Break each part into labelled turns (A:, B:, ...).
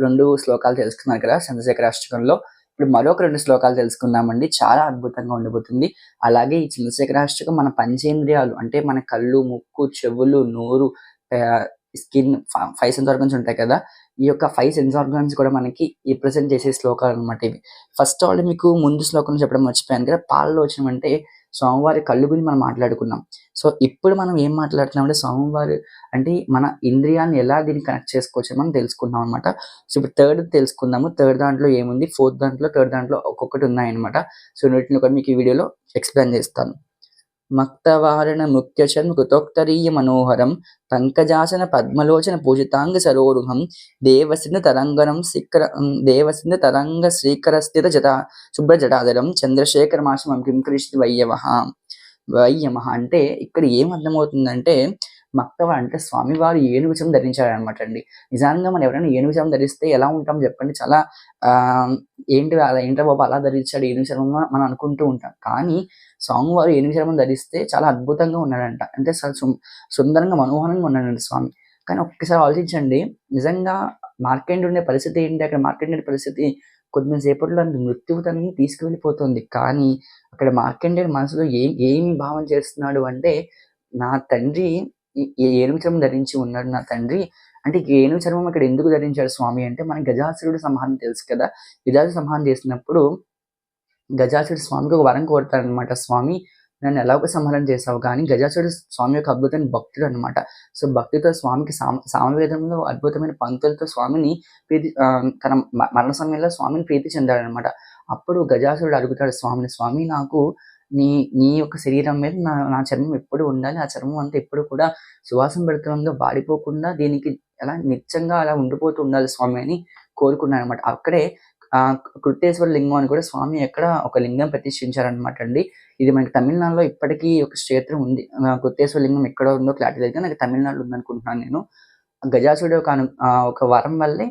A: 2 శ్లోకాలు తెలుసుకున్నారు కదా చంద్రశేఖరాష్టకంలో. ఇప్పుడు మరొక 2 శ్లోకాలు తెలుసుకుందామండి. చాలా అద్భుతంగా ఉండబోతుంది. అలాగే ఈ చంద్రశేఖరాష్టకం మన పంచేంద్రియాలు అంటే మన కళ్ళు, ముక్కు, చెవులు, నోరు, స్కిన్ 5 సెన్స్ ఆర్గన్స్ ఉంటాయి కదా! ఈ యొక్క 5 సెన్స్ ఆర్గన్స్ కూడా మనకి రిప్రజెంట్ చేసే శ్లోకాలన్నమాట ఇవి. ఫస్ట్ ఆల్రెడీ మీకు ముందు శ్లోకంలో చెప్పడం మర్చిపోయాను కదా! పాలలోచనం అంటే స్వామివారి కళ్ళు గురించి మనం మాట్లాడుకున్నాం. సో, ఇప్పుడు మనం ఏం మాట్లాడుతున్నామంటే స్వామివారు అంటే మన ఇంద్రియాలను ఎలా దీన్ని కనెక్ట్ చేసుకోవచ్చో మనం తెలుసుకున్నాం అనమాట. సో, ఇప్పుడు థర్డ్ తెలుసుకుందాము. థర్డ్ దాంట్లో ఏముంది, ఫోర్త్ దాంట్లో, థర్డ్ దాంట్లో ఒక్కొక్కటి ఉన్నాయన్నమాట. సో, వీటిని కూడా మీకు ఈ వీడియోలో ఎక్స్‌ప్లెయిన్ చేస్తాను. మక్తవారణ ముఖ్యచర్మ కృతోక్తరీయ మనోహరం పంకజాసన పద్మలోచన పూజితాంగ సరోరుహం దేవసింధ తరంగ శ్రీకర స్థిత జటా శుభ్ర జటాధరం చంద్రశేఖరమాశమం కింకరిష్టి వయ్యమః అంటే ఇక్కడ ఏం అర్థమవుతుందంటే మక్తవ అంటే స్వామివారు ఏనుగు చర్మం ధరించారనమాట అండి. నిజంగా మనం ఎవరైనా ఏనుగు చర్మం ధరిస్తే ఎలా ఉంటాం చెప్పండి? చాలా ఏంట్రా బాబు అలా ధరించాడు ఏనుగు చర్మం మనం అనుకుంటూ ఉంటాం. కానీ స్వామివారు ఏనుగు చర్మం ధరిస్తే చాలా అద్భుతంగా ఉన్నాడంట. అంటే సుందరంగా మనోహరంగా ఉన్నాడంట స్వామి. కానీ ఒక్కసారి ఆలోచించండి, నిజంగా మార్కండేయుడు ఉండే పరిస్థితి ఏంటి? అక్కడ మార్కండేయుడి పరిస్థితి కొంచెం సేపట్లో మృత్యువు తనని తీసుకువెళ్ళిపోతుంది. కానీ అక్కడ మార్కండేయుడు మనసులో ఏమి భావన చేస్తున్నాడు అంటే, నా తండ్రి ఏనుగు చర్మం ధరించి ఉన్నాడు నా తండ్రి. అంటే ఏనుగు చర్మం ఇక్కడ ఎందుకు ధరించాడు స్వామి అంటే, మనకి గజాసురుడు సంహారం తెలుసు కదా! గజాసురుడు సంహారం చేసినప్పుడు గజాసురుడు స్వామికి ఒక వరం కోరుతాడనమాట. స్వామి నన్ను ఎలాగో సంహారం చేసావు కానీ గజాసురుడు స్వామి యొక్క అద్భుతమైన భక్తుడు అనమాట. సో, భక్తితో స్వామికి సామవేదంలో అద్భుతమైన పంక్తులతో స్వామిని తన మరణ సమయంలో స్వామిని ప్రీతి చెందాడనమాట. అప్పుడు గజాసురుడు అడుగుతాడు స్వామిని, స్వామి నాకు నీ యొక్క శరీరం మీద నా చర్మం ఎప్పుడు ఉండాలి. ఆ చర్మం అంతా ఎప్పుడు కూడా సువాసన భరితంగా వాడిపోకుండా దీనికి అలా నిత్యంగా అలా ఉండిపోతూ ఉండాలి స్వామి అని కోరుకున్నాడనమాట. అక్కడే కృత్తేశ్వర లింగం అని కూడా స్వామి ఎక్కడ ఒక లింగం ప్రతిష్ఠించారనమాట అండి. ఇది మనకి తమిళనాడులో ఇప్పటికీ ఒక క్షేత్రం ఉంది. కృత్తేశ్వర లింగం ఎక్కడ ఉందో క్లారిటీ లేదు. నాకు తమిళనాడులో ఉందనుకుంటున్నాను నేను. గజాసురుడు ఒక వరం వల్లే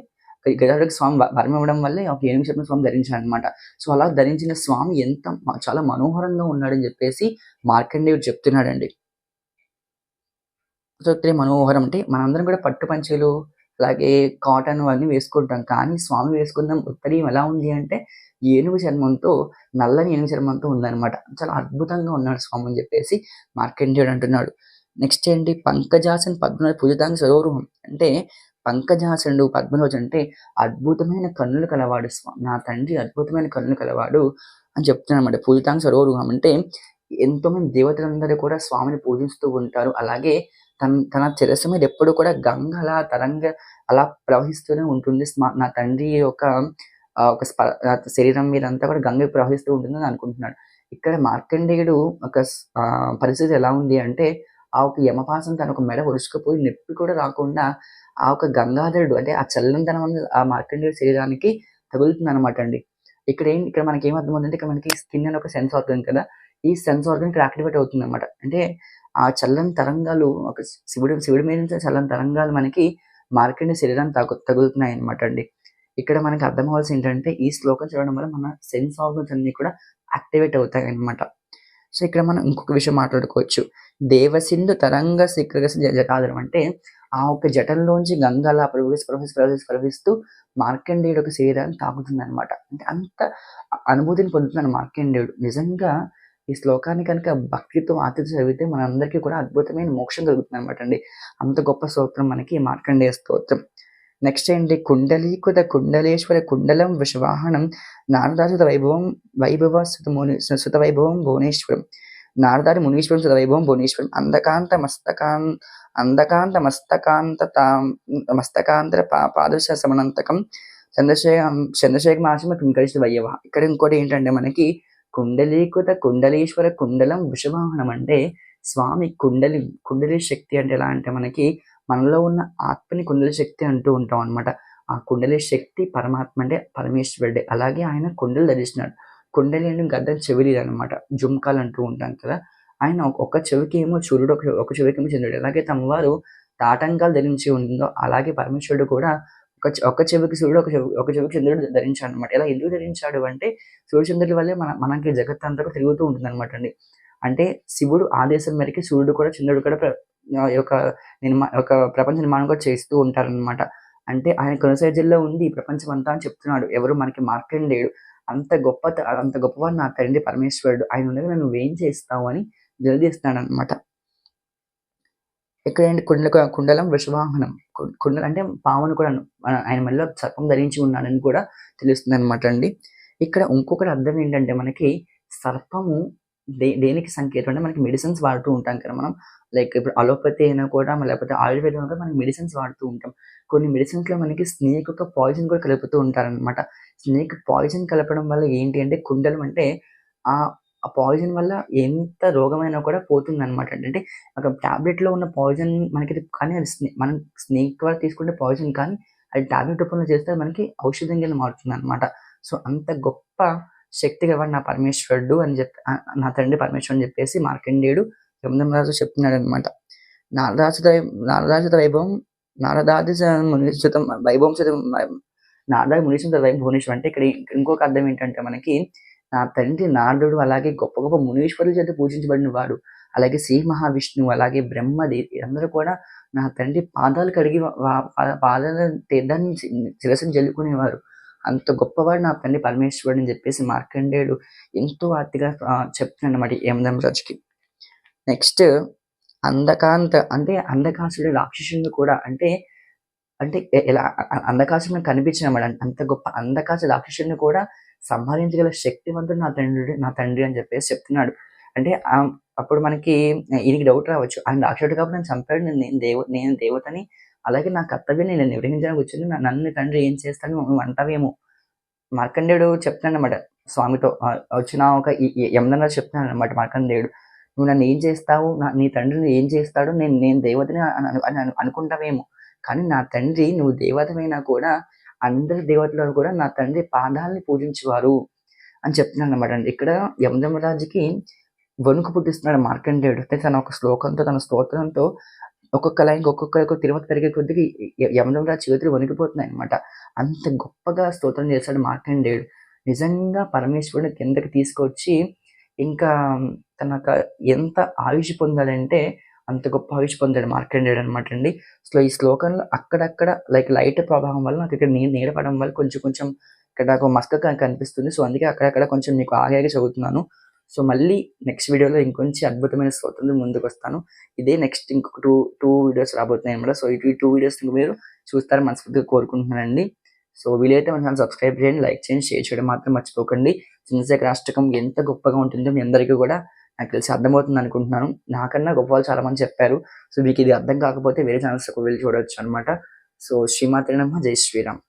A: గజాసురుడికి స్వామి వరం ఇవ్వడం వల్లే ఒక ఏనుగు చర్మం స్వామి ధరించాడనమాట. సో, అలా ధరించిన స్వామి చాలా మనోహరంగా ఉన్నాడని చెప్పేసి మార్కండేయుడు చెప్తున్నాడండి. సో, ఇక్కడ మనోహరం అంటే మనందరం కూడా పట్టు పంచెలు అలాగే కాటన్ అవన్నీ వేసుకుంటాం. కానీ స్వామి వేసుకున్న ఉత్తరీయం ఎలా ఉంది అంటే ఏనుగు చర్మంతో, నల్లని ఏనుగు చర్మంతో ఉందనమాట. చాలా అద్భుతంగా ఉన్నాడు స్వామి అని చెప్పేసి మార్కండేయుడు అంటున్నాడు. నెక్స్ట్ ఏంటి, పంకజాసన్ పద్మనాభ పూజితాంగ సరోరుహం అంటే పంకజాసనుడు పద్మలోచనుడు అంటే అద్భుతమైన కన్నులు కలవాడు నా తండ్రి అద్భుతమైన కన్నులు కలవాడు అని చెప్తున్నాడన్నమాట. పూజితాంగ సరోరుహం అంటే ఎంతోమంది దేవతలందరూ కూడా స్వామిని పూజిస్తూ ఉంటారు. అలాగే తన శిరస్సు మీద ఎప్పుడు కూడా గంగ అలా ప్రవహిస్తూనే ఉంటుంది. నా తండ్రి యొక్క శరీరం మీద అంతా కూడా గంగ ప్రవహిస్తూ ఉంటుందని అనుకుంటున్నాడు. ఇక్కడ మార్కండేయుడు పరిస్థితి ఎలా ఉంది అంటే, ఆ ఒక యమపాసం తన ఒక మెడ ఒడుచుకుపోయి నొప్పి కూడా రాకుండా ఆ ఒక గంగాధరుడు అంటే ఆ చల్లనితనం అనేది ఆ మార్కండేయుడి శరీరానికి తగులుతుందనమాట అండి. ఇక్కడ మనకి ఏం అర్థమవుతుందంటే, ఇక్కడ మనకి స్కిన్ అని ఒక సెన్స్ ఆర్గన్ కదా! ఈ సెన్స్ ఆర్గన్ ఇక్కడ యాక్టివేట్ అవుతుందనమాట. అంటే ఆ చల్లని తరంగాలు ఒక శివుడి మీద నుంచి చల్లని తరంగాలు మనకి మార్కండేయుడి శరీరానికి తగులుతున్నాయన్నమాట అండి. ఇక్కడ మనకి అర్థం అవ్వాల్సింది ఏంటంటే, ఈ శ్లోకం చదవడం వల్ల మన సెన్స్ ఆర్గన్స్ అన్నీ కూడా యాక్టివేట్ అవుతాయన్నమాట. సో, ఇక్కడ మనం ఇంకొక విషయం మాట్లాడుకోవచ్చు. దేవసింధు తరంగ శిఖరసి జటాధరం అంటే ఆ ఒక జటంలోంచి గంగ అలా ప్రవహిస్తూ మార్కండేయుడు యొక్క శరీరాన్ని తాకుతుందన్నమాట. అంటే అంత అనుభూతిని పొందుతున్నాడు మార్కండేయుడు. నిజంగా ఈ శ్లోకాన్ని కనుక భక్తితో ఆర్తితో చదివితే మనందరికీ కూడా అద్భుతమైన మోక్షం కలుగుతుందన్నమాట అండి. అంత గొప్ప స్తోత్రం మనకి మార్కండేయ స్తోత్రం. నెక్స్ట్ ఏంటి, కుండలీకృత కుండలేశ్వర కుండలం వృషవాహనం నారదాసుత వైభవ సుత వైభవం భువనేశ్వరం నారదారి మునీశ్వరం సుత వైభవం భువనేశ్వరం మస్తకాంతర పాదశ సమనంతకం చంద్రశేఖర మాసమ కింకరిష్టి వయ్యవ. ఇక్కడ ఇంకోటి ఏంటంటే మనకి కుండలీకృత కుండలీశ్వర కుండలం వృషవాహనం అంటే స్వామి కుండలి శక్తి అంటే ఎలా అంటే మనలో ఉన్న ఆత్మని కుండలి శక్తి అంటూ ఉంటాం అనమాట. ఆ కుండలి శక్తి పరమాత్మ అంటే పరమేశ్వరుడే. అలాగే ఆయన కుండలు ధరిస్తున్నాడు. కుండలి అంటే గద్దం చెవిలి అనమాట, జుంకాలు అంటూ ఉంటాం కదా. ఆయన ఒక చెవికి ఏమో సూర్యుడు, ఒక చెవికి ఏమో చంద్రుడు. అలాగే తమవారు తాటంకాలు ధరించి ఉందో అలాగే పరమేశ్వరుడు కూడా ఒక చెవికి సూర్యుడు, ఒక చెవికి చంద్రుడు ధరించాడు అనమాట. ఇలా ఎందుకు ధరించాడు అంటే సూర్యచంద్రుల వల్లే మనకి జగత్ అంతా కూడా తిరుగుతూ ఉంటుంది అనమాట అండి. అంటే శివుడు ఆదేశం మేరకు సూర్యుడు కూడా చంద్రుడు కూడా ఒక ప్రపంచ నిర్మాణం కూడా చేస్తూ ఉంటారనమాట. అంటే ఆయన కొనసాగిలో ఉంది ఈ ప్రపంచం అంతా అని చెప్తున్నాడు. ఎవరు మనకి మార్కండేయుడు. అంత గొప్పవాడు నా తండ్రి పరమేశ్వరుడు. ఆయన ఉండగా నువ్వేం చేస్తావు అని నిలదీస్తున్నాడనమాట. ఎక్కడంటే కుండలం వృషవాహనం. కుండలం అంటే పామును కూడా ఆయన మెడలో సర్పం ధరించి ఉన్నాడని కూడా తెలుస్తుందనమాట అండి. ఇక్కడ ఇంకొకటి అర్థం ఏంటంటే మనకి సర్పము దేనికి సంకేతం అంటే మనకి మెడిసిన్స్ వాడుతూ ఉంటాం కదా మనం. లైక్ ఇప్పుడు అలోపతి అయినా కూడా లేకపోతే ఆయుర్వేదం కూడా మనకి మెడిసిన్స్ వాడుతూ ఉంటాం. కొన్ని మెడిసిన్స్‌లో మనకి స్నేక్ యొక్క పాయిజన్ కూడా కలుపుతూ ఉంటారనమాట. స్నేక్ పాయిజన్ కలపడం వల్ల ఏంటి అంటే కుండలం అంటే ఆహ్, ఆ పాయిజన్ వల్ల ఎంత రోగమైనా కూడా పోతుందనమాట. అంటే ఒక టాబ్లెట్‌లో ఉన్న పాయిజన్ మనకి కానీ అది మనం స్నేక్ ద్వారా తీసుకుంటే పాయిజన్ కానీ అది టాబ్లెట్ రూపంలో చేస్తే మనకి ఔషధం కింద మారుతుందనమాట. సో, అంత గొప్ప శక్తి గలవాడు నా పరమేశ్వరుడు అని నా తండ్రి పరమేశ్వరుడు అని చెప్పేసి మార్కండేయుడు యమధర్మరాజు చెప్తున్నాడనమాట. నారదాచత వైభవం నారదాది మునిశ్చితం వైభవం శతం నారదాది మునిశ్చిత వైభవం భువనేశ్వరం అంటే ఇక్కడ ఇంకొక అర్థం ఏంటంటే మనకి నా తండ్రి నారదుడు అలాగే గొప్ప గొప్ప మునీశ్వరుల చేత పూజించబడిన వాడు. అలాగే శ్రీ మహావిష్ణువు, అలాగే బ్రహ్మదేవి అందరూ కూడా నా తండ్రి పాదాలు కడిగి పాదాల తీర్థాన్ని శిరస్సున జల్లుకునేవారు. అంత గొప్పవాడు నా తండ్రి పరమేశ్వరుడు అని చెప్పేసి మార్కండేయుడు ఎంతో ఆర్తిగా చెప్తున్నాడన్నమాట యమధర్మరాజుకి. నెక్స్ట్ అంటే అంధకాసురుడు రాక్షసుడిని కూడా అంటే ఎలా అంధకాసురుడు కనిపించినమాట. అంత గొప్ప అంధకాసుర రాక్షసుడిని కూడా సంహరించగల శక్తివంతుడు నా తండ్రి అని చెప్పేసి చెప్తున్నాడు. అంటే అప్పుడు మనకి ఈయనకి డౌట్ రావచ్చు. ఆయన రాక్షసుడు కాబట్టి నన్ను చంపాడు. నేను దేవతని. అలాగే నా కర్తవ్యం నేను నిర్వహించడానికి వచ్చింది. నన్ను నీ తండ్రి ఏం చేస్తాడు నువ్వు అంటావేమో. మార్కండేయుడు చెప్తున్నాడన్నమాట స్వామితో. వచ్చిన ఒక యమధర్మరాజు చెప్తున్నాడన్నమాట మార్కండేయుడు. నువ్వు నన్ను ఏం చేస్తావు? నీ తండ్రిని ఏం చేస్తాడు? నేను దేవతని అని అనుకుంటావేమో. కానీ నా తండ్రి నువ్వు దేవతమైనా కూడా అందరి దేవతలు కూడా నా తండ్రి పాదాలని పూజించేవారు అని చెప్తున్నాడన్నమాట అండి. ఇక్కడ యమధర్మరాజుకి వణుకు పుట్టిస్తున్నాడు మార్కండేయుడు. తన ఒక శ్లోకంతో తన స్తోత్రంతో ఒక్కొక్క లైన్‌కి ఒక్కొక్క తిరుమత పెరిగే కొద్దికి యమధర్మరాజు చేతులు వణికిపోతున్నాయన్నమాట. అంత గొప్పగా స్తోత్రం చేశాడు మార్కండేయుడు. నిజంగా పరమేశ్వరుడిని కిందకి తీసుకొచ్చి ఇంకా ఎంత ఆయుష్ పొందాడంటే అంత గొప్ప ఆయుష్ పొందాడు మార్కండేయుడు అనమాట అండి. సో, ఈ శ్లోకంలో అక్కడక్కడ లైట్ ప్రభావం వల్ల నాకు ఇక్కడ నీడ పడడం వల్ల కొంచెం ఇక్కడ నాకు మసకగా కనిపిస్తుంది. సో, అందుకే అక్కడక్కడ కొంచెం మీకు ఆగి చదువుతున్నాను. సో, మళ్ళీ నెక్స్ట్ వీడియోలో ఇంకొంచెం అద్భుతమైన స్తోత్రంతో ముందుకొస్తాను. ఇదే నెక్స్ట్ ఇంకొక 2 వీడియోస్ రాబోతున్నాయన్నమాట. సో, ఈ 2 వీడియోస్ మీరు చూస్తారని మనస్ఫూర్తిగా కోరుకుంటున్నానండి. సో, వీలైతే మన ఛానెల్ సబ్స్క్రైబ్ చేయండి, లైక్ చేయండి, షేర్ చేయడం మాత్రం మర్చిపోకండి. చంద్రశేఖర అష్టకం ఎంత గొప్పగా ఉంటుందో మీ అందరికీ కూడా నాకు తెలిసి అర్థమవుతుంది అనుకుంటున్నాను. నాకన్నా గొప్పవాళ్ళు చాలా మంది చెప్పారు. సో, మీకు ఇది అర్థం కాకపోతే వేరే ఛానెల్స్‌కి వెళ్ళి చూడొచ్చు అనమాట. సో, శ్రీమాత్రే నమః, జై శ్రీరామ్.